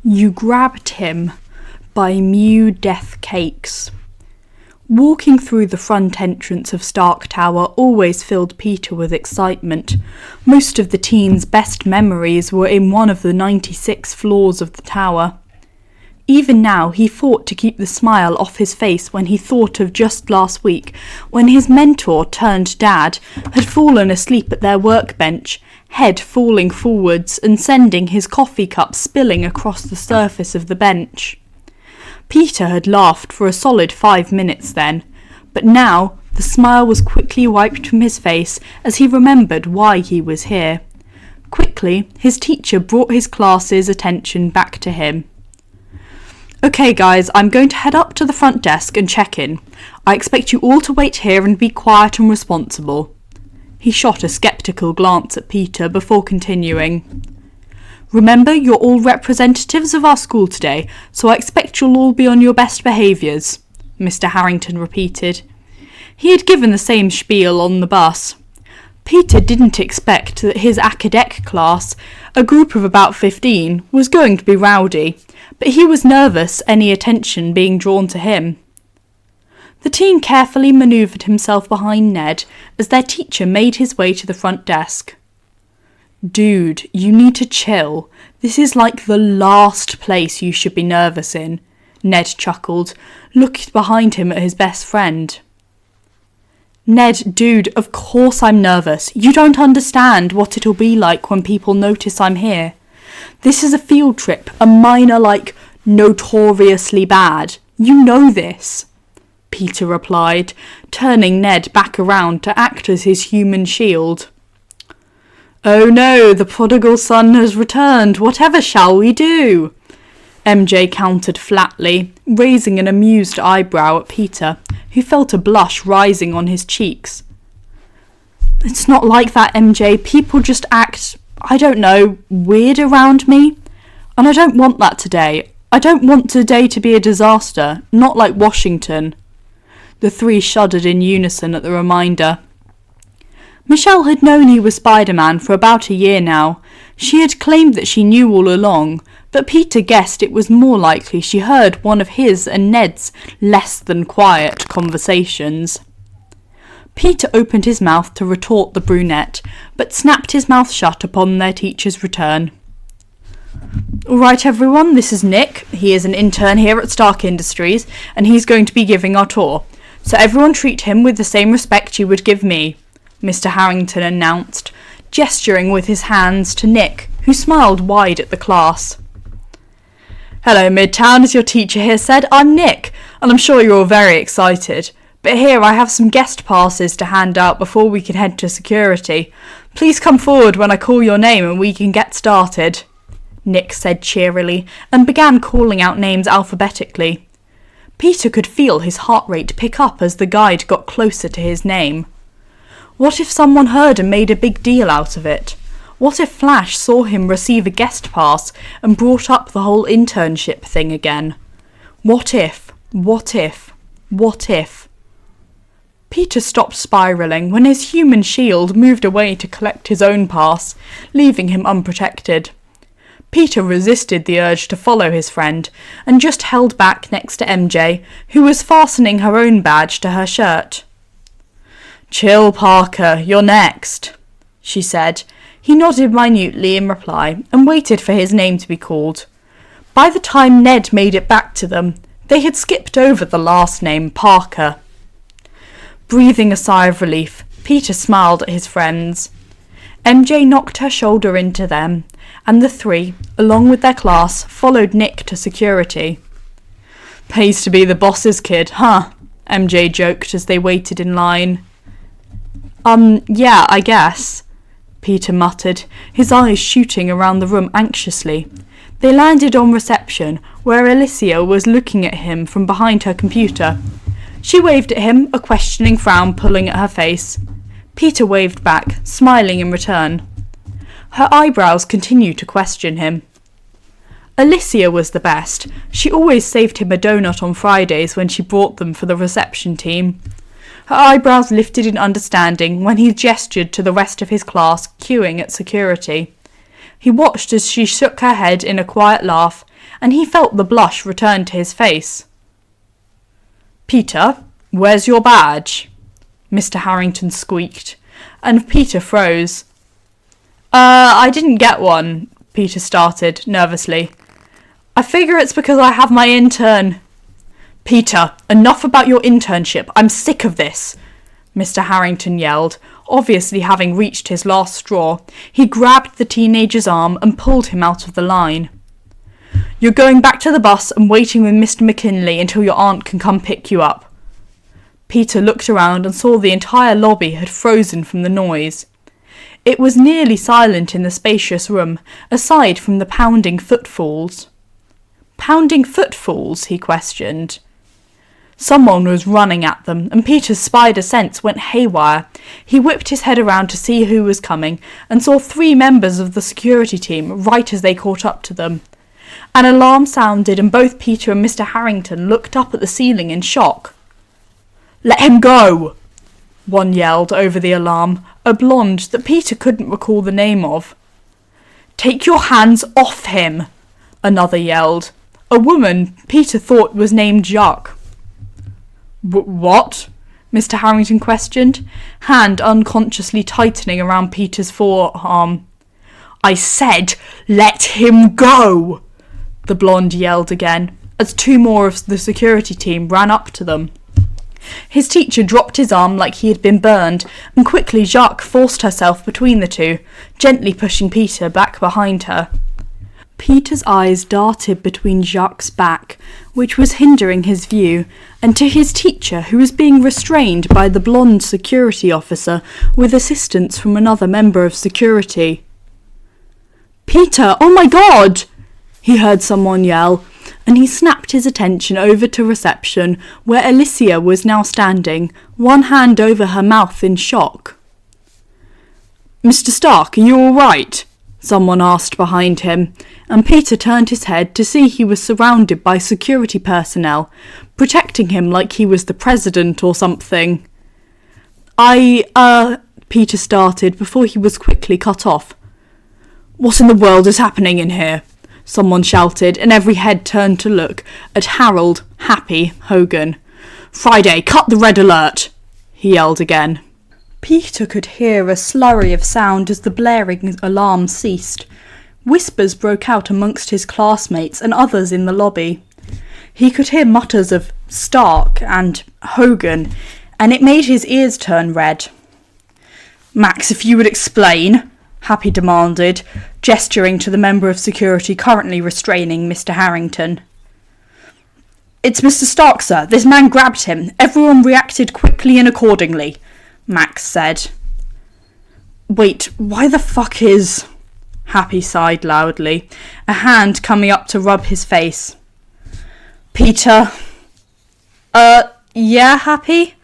You Grabbed Him by MewDeathCakes. Walking through the front entrance of Stark Tower always filled Peter with excitement. Most of the teen's best memories were in one of the 96 floors of the tower. Even now, he fought to keep the smile off his face when he thought of just last week, when his mentor-turned-dad had fallen asleep at their workbench, head falling forwards and sending his coffee cup spilling across the surface of the bench. Peter had laughed for a solid 5 minutes then, but now the smile was quickly wiped from his face as he remembered why he was here. Quickly, his teacher brought his class's attention back to him. "Okay guys, I'm going to head up to the front desk and check in. I expect you all to wait here and be quiet and responsible." He shot a sceptical glance at Peter before continuing. "Remember, you're all representatives of our school today, so I expect you'll all be on your best behaviours," Mr. Harrington repeated. He had given the same spiel on the bus. Peter didn't expect that his academic class, a group of about 15, was going to be rowdy, but he was nervous any attention being drawn to him. The teen carefully manoeuvred himself behind Ned as their teacher made his way to the front desk. "Dude, you need to chill. This is like the last place you should be nervous in," Ned chuckled, looking behind him at his best friend. "Ned, dude, of course I'm nervous. You don't understand what it'll be like when people notice I'm here. This is a field trip, a minor like notoriously bad. You know this," Peter replied, turning Ned back around to act as his human shield. "Oh no, the prodigal son has returned. Whatever shall we do?" MJ countered flatly, raising an amused eyebrow at Peter, who felt a blush rising on his cheeks. "It's not like that, MJ. People just act, I don't know, weird around me. And I don't want that today. I don't want today to be a disaster, not like Washington." The three shuddered in unison at the reminder. Michelle had known he was Spider-Man for about a year now. She had claimed that she knew all along, but Peter guessed it was more likely she heard one of his and Ned's less than quiet conversations. Peter opened his mouth to retort the brunette, but snapped his mouth shut upon their teacher's return. "All right, everyone, this is Nick. He is an intern here at Stark Industries, and he's going to be giving our tour. So everyone treat him with the same respect you would give me," Mr. Harrington announced, gesturing with his hands to Nick, who smiled wide at the class. "Hello, Midtown, as your teacher here said, I'm Nick, and I'm sure you're all very excited. But here I have some guest passes to hand out before we can head to security. Please come forward when I call your name and we can get started," Nick said cheerily, and began calling out names alphabetically. Peter could feel his heart rate pick up as the guide got closer to his name. What if someone heard and made a big deal out of it? What if Flash saw him receive a guest pass and brought up the whole internship thing again? What if? What if? What if? Peter stopped spiralling when his human shield moved away to collect his own pass, leaving him unprotected. Peter resisted the urge to follow his friend and just held back next to MJ, who was fastening her own badge to her shirt. "Chill, Parker, you're next," she said. He nodded minutely in reply and waited for his name to be called. By the time Ned made it back to them, they had skipped over the last name, Parker. Breathing a sigh of relief, Peter smiled at his friends. MJ knocked her shoulder into them, and the three, along with their class, followed Nick to security. "Pays to be the boss's kid, huh?" MJ joked as they waited in line. Yeah, I guess," Peter muttered, his eyes shooting around the room anxiously. They landed on reception, where Alicia was looking at him from behind her computer. She waved at him, a questioning frown pulling at her face. Peter waved back, smiling in return. Her eyebrows continued to question him. Alicia was the best. She always saved him a donut on Fridays when she brought them for the reception team. Her eyebrows lifted in understanding when he gestured to the rest of his class queuing at security. He watched as she shook her head in a quiet laugh, and he felt the blush return to his face. "Peter, where's your badge?" Mr. Harrington squeaked, and Peter froze. I didn't get one," Peter started, nervously. "I figure it's because I have my intern." "Peter, enough about your internship. I'm sick of this," Mr. Harrington yelled, obviously having reached his last straw. He grabbed the teenager's arm and pulled him out of the line. "You're going back to the bus and waiting with Mr. McKinley until your aunt can come pick you up." Peter looked around and saw the entire lobby had frozen from the noise. It was nearly silent in the spacious room, aside from the pounding footfalls. "Pounding footfalls?" he questioned. Someone was running at them, and Peter's spider sense went haywire. He whipped his head around to see who was coming, and saw 3 members of the security team right as they caught up to them. An alarm sounded, and both Peter and Mr. Harrington looked up at the ceiling in shock. "Let him go!" one yelled over the alarm, a blonde that Peter couldn't recall the name of. "Take your hands off him!" another yelled. A woman Peter thought was named Jacques. "What?" Mr. Harrington questioned, hand unconsciously tightening around Peter's forearm. "I said, let him go!" the blonde yelled again, as 2 more of the security team ran up to them. His teacher dropped his arm like he had been burned, and quickly Jacques forced herself between the 2, gently pushing Peter back behind her. Peter's eyes darted between Jacques' back, which was hindering his view, and to his teacher, who was being restrained by the blonde security officer with assistance from another member of security. "Peter, oh my God!" he heard someone yell, and he snapped his attention over to reception, where Alicia was now standing, one hand over her mouth in shock. "Mr. Stark, are you all right?" someone asked behind him, and Peter turned his head to see he was surrounded by security personnel, protecting him like he was the president or something. Peter started before he was quickly cut off. "What in the world is happening in here?" someone shouted, and every head turned to look at Harold, Happy, Hogan. "Friday, cut the red alert!" he yelled again. Peter could hear a slurry of sound as the blaring alarm ceased. Whispers broke out amongst his classmates and others in the lobby. He could hear mutters of Stark and Hogan, and it made his ears turn red. "Max, if you would explain," Happy demanded, gesturing to the member of security currently restraining Mr. Harrington. "It's Mr. Stark, sir. This man grabbed him. Everyone reacted quickly and accordingly," Max said. "Wait, why the fuck is—" Happy sighed loudly, a hand coming up to rub his face. "Peter." Yeah, Happy?"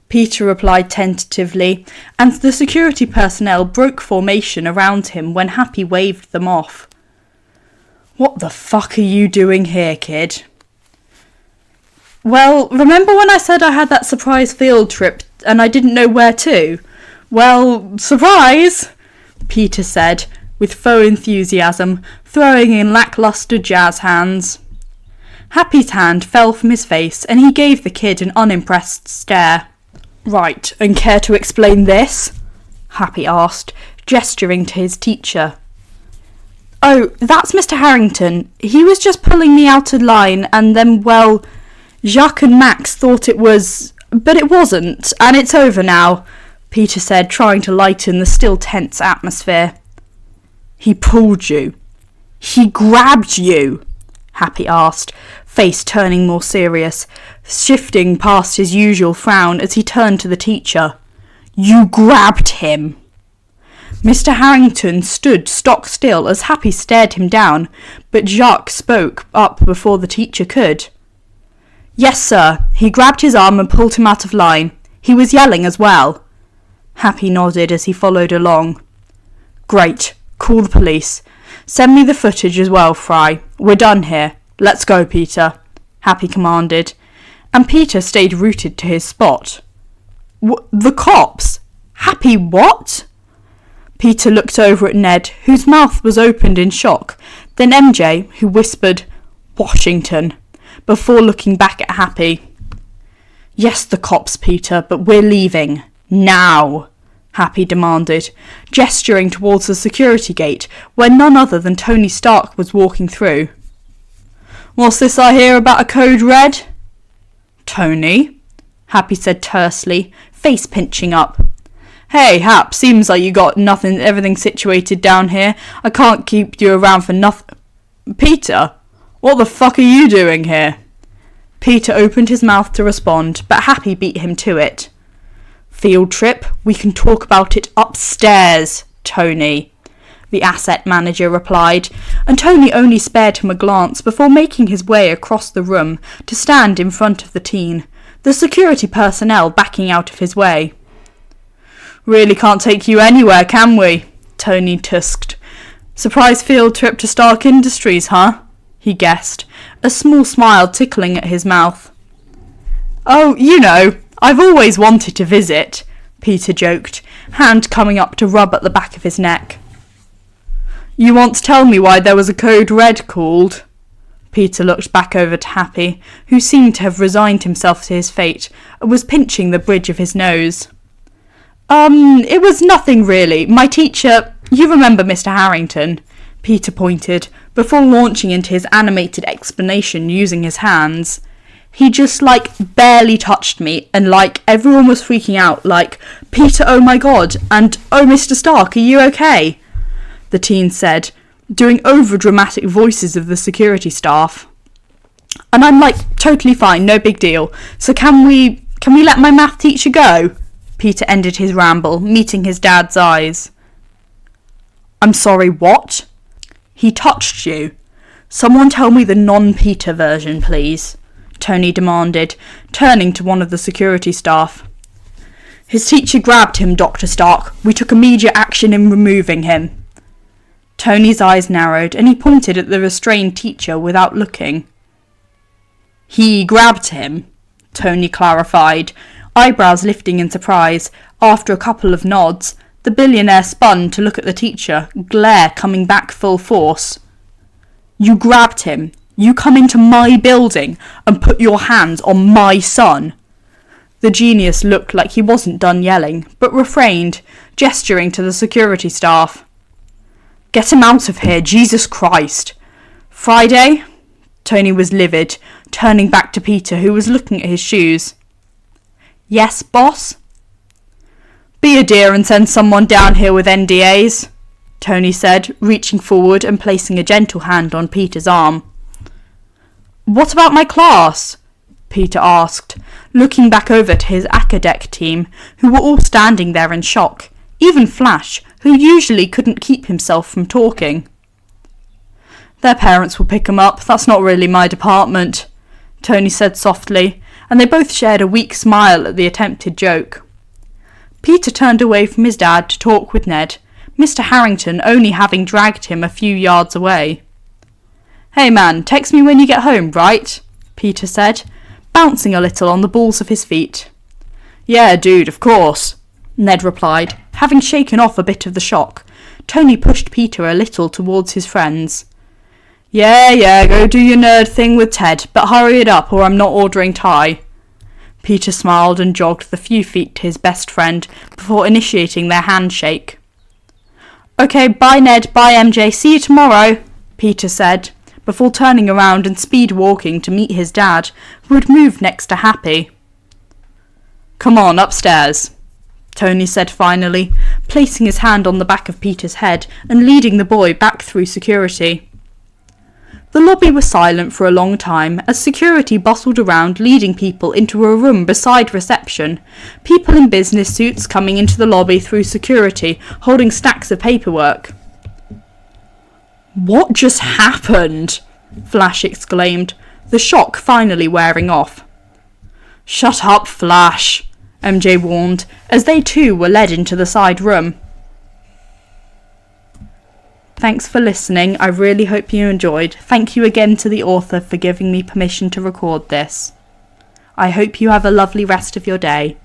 Peter replied tentatively, and the security personnel broke formation around him when Happy waved them off. "What the fuck are you doing here, kid?" "Well, remember when I said I had that surprise field trip and I didn't know where to? Well, surprise!" Peter said, with faux enthusiasm, throwing in lackluster jazz hands. Happy's hand fell from his face, and he gave the kid an unimpressed stare. "Right, and care to explain this?" Happy asked, gesturing to his teacher. "Oh, that's Mr. Harrington. He was just pulling me out of line, and then, well, Jacques and Max thought it was... But it wasn't, and it's over now," Peter said, trying to lighten the still tense atmosphere. "He pulled you. He grabbed you?" Happy asked, face turning more serious, shifting past his usual frown as he turned to the teacher. "You grabbed him?" Mr. Harrington stood stock still as Happy stared him down, but Jacques spoke up before the teacher could. "Yes, sir. He grabbed his arm and pulled him out of line. He was yelling as well." Happy nodded as he followed along. "Great. Call the police. Send me the footage as well, Fry. We're done here. Let's go, Peter," Happy commanded, and Peter stayed rooted to his spot. The cops? Happy what?" Peter looked over at Ned, whose mouth was opened in shock, then MJ, who whispered, "Washington," before looking back at Happy. "Yes, the cops, Peter, but we're leaving. Now," Happy demanded, gesturing towards the security gate, where none other than Tony Stark was walking through. "What's this I hear about a code red?" "Tony," Happy said tersely, face pinching up. "Hey, Hap, seems like you got everything situated down here. I can't keep you around for nothing." "Peter, what the fuck are you doing here?" Peter opened his mouth to respond, but Happy beat him to it. "Field trip? We can talk about it upstairs, Tony," the asset manager replied, and Tony only spared him a glance before making his way across the room to stand in front of the teen, the security personnel backing out of his way. "Really can't take you anywhere, can we?" Tony tusked. "Surprise field trip to Stark Industries, huh?" he guessed, a small smile tickling at his mouth. "Oh, you know, I've always wanted to visit," Peter joked, hand coming up to rub at the back of his neck. "You want to tell me why there was a code red called?" Peter looked back over to Happy, who seemed to have resigned himself to his fate and was pinching the bridge of his nose. It was nothing really. My teacher, you remember Mr. Harrington," Peter pointed, before launching into his animated explanation using his hands. "He just, barely touched me, and, everyone was freaking out, Peter, oh my god, and, oh, Mr. Stark, are you okay?" the teen said, doing over-dramatic voices of the security staff. "And I'm, totally fine, no big deal. So can we let my math teacher go?" Peter ended his ramble, meeting his dad's eyes. "I'm sorry, what?" "He touched you. Someone tell me the non-Peter version, please," Tony demanded, turning to one of the security staff. "His teacher grabbed him, Dr. Stark. We took immediate action in removing him." Tony's eyes narrowed, and he pointed at the restrained teacher without looking. "He grabbed him," Tony clarified, eyebrows lifting in surprise. After a couple of nods, the billionaire spun to look at the teacher, glare coming back full force. "You grabbed him. You come into my building and put your hands on my son." The genius looked like he wasn't done yelling, but refrained, gesturing to the security staff. "Get him out of here, Jesus Christ." "Friday?" Tony was livid, turning back to Peter, who was looking at his shoes. "Yes, boss?" "Be a dear and send someone down here with NDAs," Tony said, reaching forward and placing a gentle hand on Peter's arm. "What about my class?" Peter asked, looking back over to his academic team, who were all standing there in shock, even Flash, who usually couldn't keep himself from talking. "Their parents will pick them up. That's not really my department," Tony said softly, and they both shared a weak smile at the attempted joke. Peter turned away from his dad to talk with Ned, Mr. Harrington only having dragged him a few yards away. "Hey man, text me when you get home, right?" Peter said, bouncing a little on the balls of his feet. "Yeah, dude, of course," Ned replied, having shaken off a bit of the shock. Tony pushed Peter a little towards his friends. Yeah, go do your nerd thing with Ted, but hurry it up or I'm not ordering Thai." Peter smiled and jogged the few feet to his best friend before initiating their handshake. "Okay, bye Ned, bye MJ, see you tomorrow," Peter said, before turning around and speed walking to meet his dad, who had moved next to Happy. "Come on, upstairs," Tony said finally, placing his hand on the back of Peter's head and leading the boy back through security. The lobby was silent for a long time as security bustled around, leading people into a room beside reception, people in business suits coming into the lobby through security, holding stacks of paperwork. "What just happened?" Flash exclaimed, the shock finally wearing off. "Shut up, Flash," MJ warned, as they too were led into the side room. Thanks for listening. I really hope you enjoyed. Thank you again to the author for giving me permission to record this. I hope you have a lovely rest of your day.